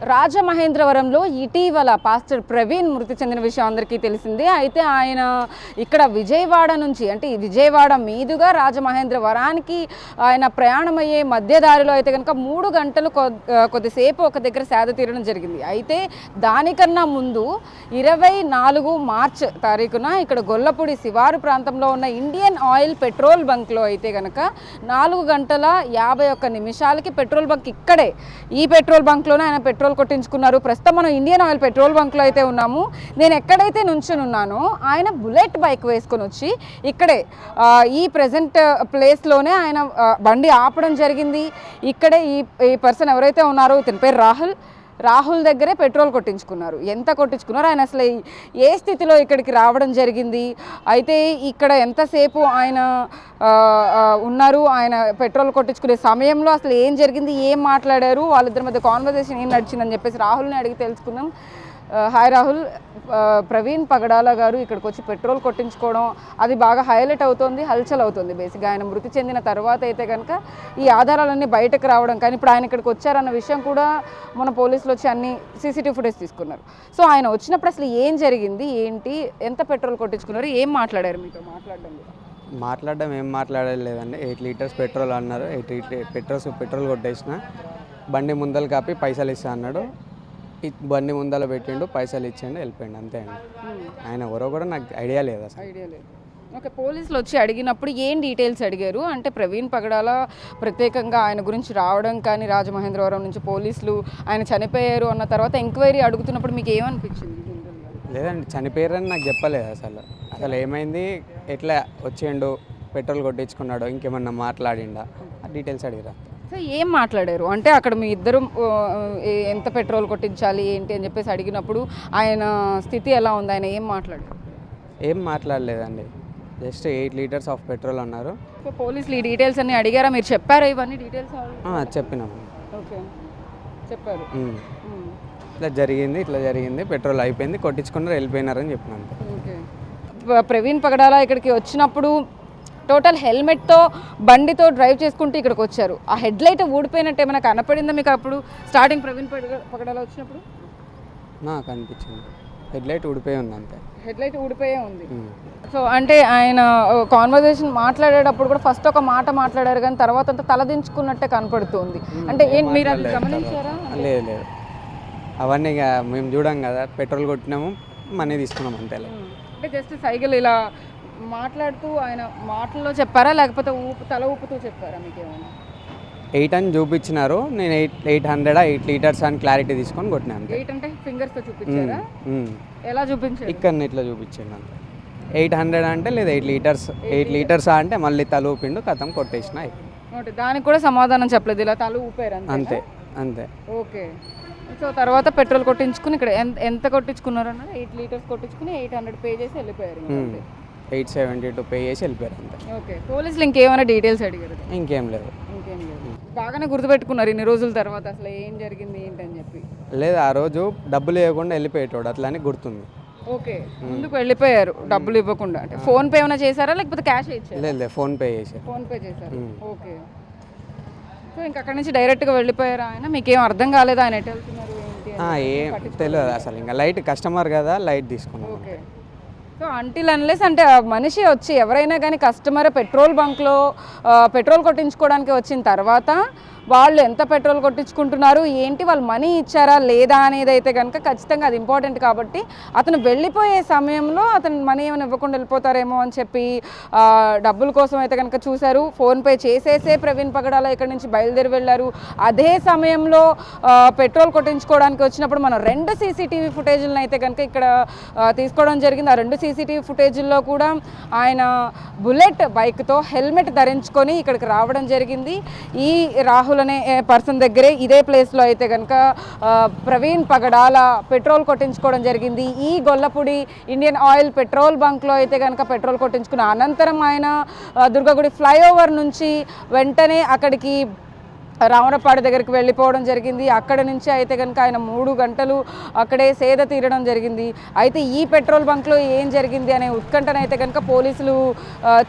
రాజమహేంద్రవరంలో ఇటీవల పాస్టర్ ప్రవీణ్ మృతి చెందిన విషయం అందరికీ తెలిసిందే. అయితే ఆయన ఇక్కడ విజయవాడ నుంచి అంటే విజయవాడ మీదుగా రాజమహేంద్రవరానికి ఆయన ప్రయాణమయ్యే మధ్యదారిలో అయితే కనుక 3 గంటలు కొద్దిసేపు ఒక దగ్గర సేద తీరడం జరిగింది. అయితే దానికన్నా ముందు 24 మార్చ్ తారీఖున ఇక్కడ గొల్లపూడి శివారు ప్రాంతంలో ఉన్న ఇండియన్ ఆయిల్ పెట్రోల్ బంక్లో అయితే కనుక 4 గంటల 51 నిమిషాలకి పెట్రోల్ బంక్ ఇక్కడే ఈ పెట్రోల్ బంక్లోనే ఆయన పెట్రోల్ కొట్టించుకున్నారు. ప్రస్తుతం మనం ఇండియన్ ఆయిల్ పెట్రోల్ బంక్లో అయితే ఉన్నాము. నేను ఎక్కడైతే నుంచుని ఉన్నానో ఆయన బుల్లెట్ బైక్ వేసుకొని వచ్చి ఇక్కడే ఈ ప్రజెంట్ ప్లేస్లోనే ఆయన బండి ఆపడం జరిగింది. ఇక్కడే ఈ పర్సన్ ఎవరైతే ఉన్నారో ఇతని పేరు రాహుల్ దగ్గరే పెట్రోల్ కొట్టించుకున్నారు. ఎంత కొట్టించుకున్నారు, ఆయన అసలు ఏ స్థితిలో ఇక్కడికి రావడం జరిగింది, అయితే ఇక్కడ ఎంతసేపు ఆయన ఉన్నారు, ఆయన పెట్రోల్ కొట్టించుకునే సమయంలో అసలు ఏం జరిగింది, ఏం మాట్లాడారు, వాళ్ళిద్దరి మధ్య కాన్వర్జేషన్ ఏం నడిచిందని చెప్పేసి రాహుల్ని అడిగి తెలుసుకుందాం. హాయ్ రాహుల్, ప్రవీణ్ పగడాల గారు ఇక్కడికి వచ్చి పెట్రోల్ కొట్టించుకోవడం అది బాగా హైలైట్ అవుతుంది, హల్చల్ అవుతుంది. బేసిక్గా ఆయన మృతి చెందిన తర్వాత అయితే కనుక ఈ ఆధారాలన్నీ బయటకు రావడం, కానీ ఇప్పుడు ఆయన ఇక్కడికి వచ్చారన్న విషయం కూడా మన పోలీసులు వచ్చి అన్ని సీసీటీవీ ఫుటేజ్ తీసుకున్నారు. సో ఆయన వచ్చినప్పుడు అసలు ఏం జరిగింది, ఏంటి, ఎంత పెట్రోల్ కొట్టించుకున్నారు, ఏం మాట్లాడారు మీతో? మాట్లాడడం ఏం మాట్లాడలేదండి. 8 లీటర్స్ పెట్రోల్ అన్నారు. 8 పెట్రోల్ కొట్టేసిన, బండి ముందలు కాపి పైసలు ఇస్తా అన్నాడు. బండి ముందర పెట్టిండు, పైసలు ఇచ్చిండు, వెళ్ళిపోయిండు, అంతే అండి. ఆయన ఎవరో కూడా నాకు ఐడియా లేదు అసలు. ఓకే, పోలీసులు వచ్చి అడిగినప్పుడు ఏం డీటెయిల్స్ అడిగారు? అంటే ప్రవీణ్ పగడాల ప్రత్యేకంగా ఆయన గురించి రావడం కానీ రాజమహేంద్రవరం నుంచి పోలీసులు ఆయన చనిపోయారు అన్న తర్వాత ఎంక్వైరీ అడుగుతున్నప్పుడు మీకు ఏమనిపించింది? లేదండి, చనిపోయారని నాకు చెప్పలేదు అసలు ఏమైంది, ఎట్లా వచ్చిండు, పెట్రోల్ కొట్టించుకున్నాడు, ఇంకేమన్నా మాట్లాడిండా, ఆ డీటెయిల్స్ అడిగిరా. సో ఏం మాట్లాడారు అంటే అక్కడ మీ ఇద్దరు ఎంత పెట్రోల్ కొట్టించాలి ఏంటి అని చెప్పేసి అడిగినప్పుడు ఆయన స్థితి ఎలా ఉంది, ఆయన ఏం మాట్లాడారు? ఏం మాట్లాడలేదండి, జస్ట్ 8 లీటర్స్ ఆఫ్ పెట్రోల్ అన్నారు. సో పోలీసులు ఈ డీటెయిల్స్ అన్నీ అడిగారా? మీరు చెప్పారా ఇవన్నీ డీటెయిల్స్? చెప్పినాము. ఓకే, చెప్పారు. ఇట్లా జరిగింది, పెట్రోల్ అయిపోయింది, కొట్టించుకున్నారు, వెళ్ళిపోయినారని చెప్పినాను. ఓకే, ప్రవీణ్ పగడాల ఇక్కడికి వచ్చినప్పుడు టోటల్ హెల్మెట్తో బండితో డ్రైవ్ చేసుకుంటూ ఇక్కడికి వచ్చారు. ఆ హెడ్ లైట్ ఊడిపోయినట్టు ఏమైనా కనపడిందా మీకు అప్పుడు స్టార్టింగ్ ప్రవీణ్ పగడాల వచ్చినప్పుడు? నాకు అనిపించింది హెడ్ లైట్ ఊడిపోయి ఉంది, అంతే. హెడ్ లైట్ ఊడిపోయే ఉంది. సో అంటే ఆయన కాన్వర్జేషన్ మాట్లాడేటప్పుడు కూడా ఫస్ట్ ఒక మాట మాట్లాడారు కానీ తర్వాత అంతా తలదించుకున్నట్టే కనపడుతుంది. అంటే మీరు అది గమనించారా? లేదు, అవన్నీ ఇక మేము చూడం కదా, పెట్రోల్ కొట్టినాము, మనీ తీసుకున్నాం, అంతే. అంటే జస్ట్ సైకిల్ ఇలా మాట్లాడుతూ ఆయన మాటల్లో చెప్పారా లేకపోతే తల ఊపుతూ చెప్పారా మీకు ఏమైనా? 8 అని చూపించినారు, నేను 8 లీటర్స్ అని క్లారిటీ తీసుకొని కొట్టినాను. 8 అంటే ఫింగర్స్తో చూపించారా? ఎలా చూపించారు? ఇక్కడ ఇట్లా చూపించాను, అంతే. 800 అంటే లేదు 8 లీటర్స్ అంటే మళ్ళీ తల ఊపిండు, కథం కొట్టేసిన. దానికి కూడా సమాధానం చెప్పలేదు, ఇలా తల ఊపారు, అంతే. ఓకే, సో తర్వాత పెట్రోల్ కొట్టించుకుని ఇక్కడ ఎంత కొట్టించుకున్నారు అన్నారు? 8 లీటర్స్ కొట్టించుకుని 800 పే చేసి వెళ్ళిపోయారు. 872 పే చేసి వెళ్ళిపోయారు, అంతే. ఓకే, పోలీసులు ఇంకేమైనా డీటెయిల్స్ అడిగారు? ఇంకేం లేదు. బాగానే గుర్తుపెట్టుకున్నారు ఇన్ని రోజుల తర్వాత అసలు ఏం జరిగింది ఏంటని చెప్పి? లేదు, ఆ రోజు డబ్బులు ఇవ్వకుండా వెళ్ళిపోయేటోడు, అట్లా అని గుర్తుంది. ఓకే, ముందుకు వెళ్ళిపోయారు డబ్బులు ఇవ్వకుండా. అంటే ఫోన్ పే ఏమైనా చేశారా లేకపోతే క్యాష్ ఇచ్చారా? లేదు, ఫోన్ పే చేశారు. ఓకే, సో ఇంకా అక్కడ నుంచి డైరెక్ట్గా వెళ్ళిపోయారు ఆయన. మీకేం అర్థం కాలేదు ఆయన ఎటు వెళ్తున్నారు ఏంటి? ఏం తెలియదు అసలు, ఇంకా లైట్ కస్టమర్ కదా, లైట్ తీసుకున్నాం. ఓకే, సో అంటిల్ అన్లెస్ అంటే మనిషి వచ్చి ఎవరైనా కానీ కస్టమర్ పెట్రోల్ బంక్లో పెట్రోల్ కొట్టించుకోవడానికి వచ్చిన తర్వాత వాళ్ళు ఎంత పెట్రోల్ కొట్టించుకుంటున్నారు ఏంటి, వాళ్ళు మనీ ఇచ్చారా లేదా అనేది అయితే కనుక ఖచ్చితంగా అది ఇంపార్టెంట్. కాబట్టి అతను వెళ్ళిపోయే సమయంలో అతను మనీ ఏమైనా ఇవ్వకుండా వెళ్ళిపోతారేమో అని చెప్పి డబ్బుల కోసం అయితే కనుక చూశారు. ఫోన్పే చేసేసే ప్రవీణ్ పగడాల ఇక్కడి నుంచి బయలుదేరి వెళ్ళారు. అదే సమయంలో పెట్రోల్ కొట్టించుకోవడానికి వచ్చినప్పుడు మనం 2 సీసీటీవీ ఫుటేజ్లను అయితే కనుక ఇక్కడ తీసుకోవడం జరిగింది. ఆ 2 సీసీటీవీ ఫుటేజ్ల్లో కూడా ఆయన బుల్లెట్ బైక్తో హెల్మెట్ ధరించుకొని ఇక్కడికి రావడం జరిగింది. ఈ రాహుల్ అనే పర్సన్ దగ్గరే ఇదే ప్లేస్లో అయితే కనుక ప్రవీణ్ పగడాల పెట్రోల్ కొట్టించుకోవడం జరిగింది. ఈ గొల్లపూడి ఇండియన్ ఆయిల్ పెట్రోల్ బంక్లో అయితే కనుక పెట్రోల్ కొట్టించుకున్న అనంతరం ఆయన దుర్గగుడి ఫ్లైఓవర్ నుంచి వెంటనే అక్కడికి రామరపాడు దగ్గరికి వెళ్ళిపోవడం జరిగింది. అక్కడ నుంచి అయితే కనుక ఆయన 3 గంటలు అక్కడే సేద తీరడం జరిగింది. అయితే ఈ పెట్రోల్ బంక్లో ఏం జరిగింది అనే ఉత్కంఠనైతే కనుక పోలీసులు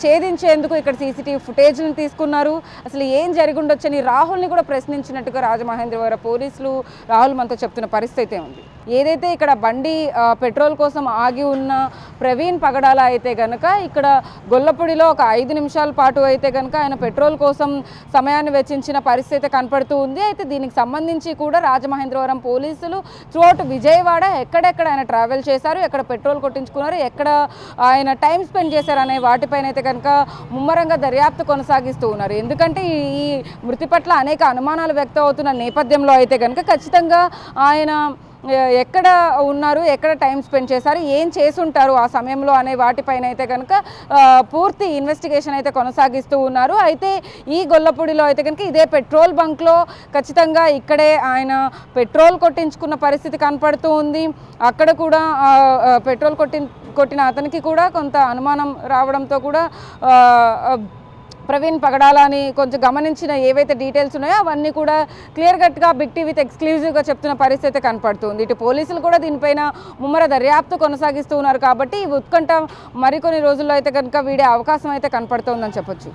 ఛేదించేందుకు ఇక్కడ సీసీటీవీ ఫుటేజ్ని తీసుకున్నారు. అసలు ఏం జరిగి ఉండొచ్చని రాహుల్ని కూడా ప్రశ్నించినట్టుగా రాజమహేంద్రవరం పోలీసులు రాహుల్ మనతో చెప్తున్న పరిస్థితి ఉంది. ఏదైతే ఇక్కడ బండి పెట్రోల్ కోసం ఆగి ఉన్న ప్రవీణ్ పగడాల అయితే కనుక ఇక్కడ గొల్లపూడిలో ఒక 5 నిమిషాల పాటు అయితే కనుక ఆయన పెట్రోల్ కోసం సమయాన్ని వెచ్చించిన పరిస్థితి అయితే కనపడుతూ ఉంది. అయితే దీనికి సంబంధించి కూడా రాజమహేంద్రవరం పోలీసులు త్రూఅవుట్ విజయవాడ ఎక్కడెక్కడ ఆయన ట్రావెల్ చేశారు, ఎక్కడ పెట్రోల్ కొట్టించుకున్నారు, ఎక్కడ ఆయన టైం స్పెండ్ చేశారు అనే వాటిపైన అయితే కనుక ముమ్మరంగా దర్యాప్తు కొనసాగిస్తూ ఉన్నారు. ఎందుకంటే ఈ మృతి పట్ల అనేక అనుమానాలు వ్యక్తం అవుతున్న నేపథ్యంలో అయితే కనుక ఖచ్చితంగా ఆయన ఎక్కడ ఉన్నారు, ఎక్కడ టైం స్పెండ్ చేశారు, ఏం చేసుంటారు ఆ సమయంలో అనే వాటిపైన అయితే కనుక పూర్తి ఇన్వెస్టిగేషన్ అయితే కొనసాగిస్తూ ఉన్నారు. అయితే ఈ గొల్లపూడిలో అయితే కనుక ఇదే పెట్రోల్ బంక్లో ఖచ్చితంగా ఇక్కడే ఆయన పెట్రోల్ కొట్టించుకున్న పరిస్థితి కనపడుతూ ఉంది. అక్కడ కూడా పెట్రోల్ కొట్టిన అతనికి కూడా కొంత అనుమానం రావడంతో కూడా ప్రవీణ్ పగడాలని కొంచెం గమనించిన ఏవైతే డీటెయిల్స్ ఉన్నాయో అవన్నీ కూడా క్లియర్ కట్గా బిగ్ టీవీ విత్ ఎక్స్క్లూజివ్గా చెప్తున్న పరిస్థితి కనపడుతుంది. ఇటు పోలీసులు కూడా దీనిపైన ముమ్మర దర్యాప్తు కొనసాగిస్తూ ఉన్నారు. కాబట్టి ఈ ఉత్కంఠ మరికొన్ని రోజుల్లో అయితే కనుక వీడే అవకాశం అయితే కనపడుతోందని చెప్పొచ్చు.